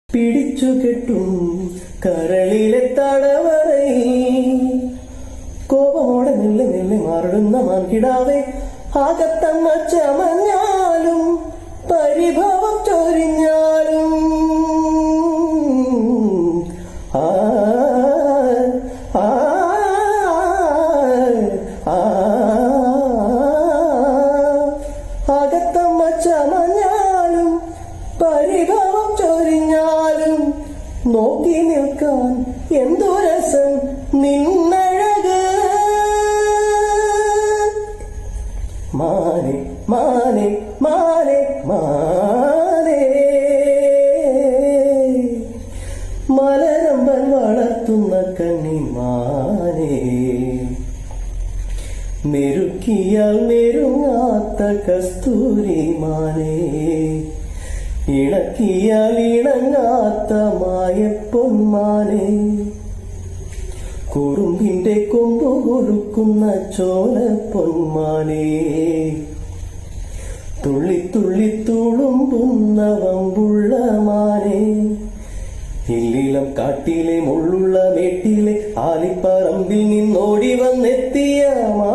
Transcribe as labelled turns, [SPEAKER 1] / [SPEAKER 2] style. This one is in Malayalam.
[SPEAKER 1] പിടിച്ചു കെട്ടും കരളിലെ തടവറൈ കോപമോടെ മെല്ലെ മെല്ലെ മാറിടുന്ന മാൻകിടാവെ ആകത്തമ്മ ചമഞ്ഞാലും പരിഭവം ചൊരിഞ്ഞാലും ആ ആ ആകത്തമ്മ ചമഞ്ഞാലും പരിഭവം ചൊരിഞ്ഞാലും നോക്കി നിൽക്കാൻ എന്തു രസം നിന്നഴക് മാനെ മാനെ മാനെ മാനെ മലരമ്പൻ വളർത്തുന്ന കണ്ണിമാനെ മെരുക്കിയാൽ മെരുങ്ങാത്ത കസ്തൂരി മാനെ ഇണക്കിയാൽ ഇണങ്ങാത്ത മായപ്പൊന്മാനെ കുറുമ്പിന്റെ കൊമ്പു കൊടുക്കുന്ന ചോല പൊന്മാനെ തുള്ളി തുള്ളി തുളുമ്പുന്ന വമ്പുള്ള മാനെ ഇല്ലിലം കാട്ടിലെ മുള്ളുള്ള മേട്ടിലെ ആലിപ്പറമ്പിൽ നിന്നോടി വന്നെത്തിയ മാ